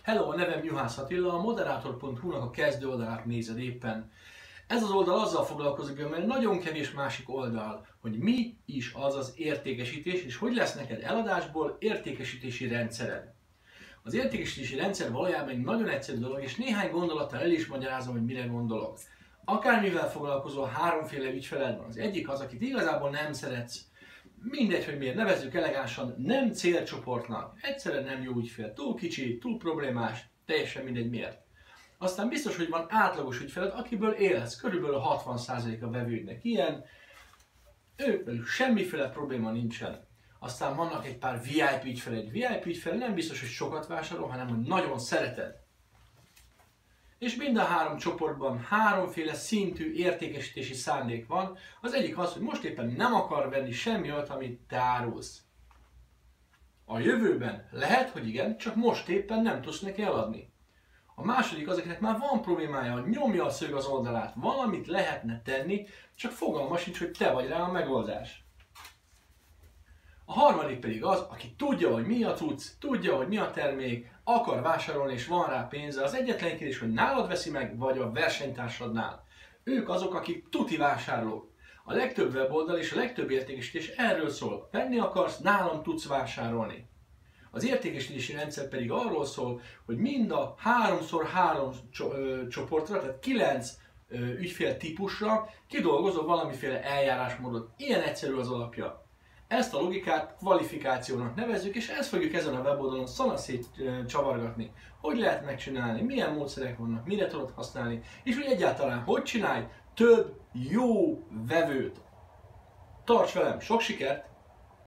Hello, a nevem Juhász Attila, a Moderator.hu-nak a kezdő oldalát nézed éppen. Ez az oldal azzal foglalkozik, mert nagyon kevés másik oldal, hogy mi is az az értékesítés, és hogy lesz neked eladásból értékesítési rendszered. Az értékesítési rendszer valójában egy nagyon egyszerű dolog, és néhány gondolattal el is magyarázom, hogy mire gondolok. Akármivel foglalkozol, háromféle ügyfeled van. Az egyik az, akit igazából nem szeretsz. Mindegy, hogy miért nevezzük elegánsan, nem célcsoportnak. Egyszerűen nem jó ügyfél. Túl kicsi, túl problémás, teljesen mindegy miért. Aztán biztos, hogy van átlagos ügyfeled, akiből élhetsz. Körülbelül 60% a vevődnek ilyen. Ők semmiféle probléma nincsen. Aztán vannak egy pár VIP ügyfeled. Egy VIP ügyfel nem biztos, hogy sokat vásárol, hanem hogy nagyon szereted. És mind a három csoportban háromféle szintű értékesítési szándék van. Az egyik az, hogy most éppen nem akar venni semmi olyat, amit te árulsz. A jövőben lehet, hogy igen, csak most éppen nem tudsz neki eladni. A második az, akinek már van problémája, hogy nyomja a szög az oldalát, valamit lehetne tenni, csak fogalma sincs, hogy te vagy rá a megoldás. A harmadik pedig az, aki tudja, hogy mi a cucc, tudja, hogy mi a termék, akar vásárolni és van rá pénze. Az egyetlen kérdés, hogy nálad veszi meg, vagy a versenytársadnál. Ők azok, akik tuti vásárlók. A legtöbb weboldal és a legtöbb értékesítés erről szól. Venni akarsz, nálam tudsz vásárolni. Az értékesítési rendszer pedig arról szól, hogy mind a 3x3 csoportra, tehát 9 ügyfél típusra kidolgozol valamiféle eljárásmódot. Ilyen egyszerű az alapja. Ezt a logikát kvalifikációnak nevezzük, és ezt fogjuk ezen a weboldalon szanaszét csavargatni. Hogy lehet megcsinálni, milyen módszerek vannak, mire tudod használni, és hogy egyáltalán hogy csinálj több jó vevőt. Tarts velem, sok sikert!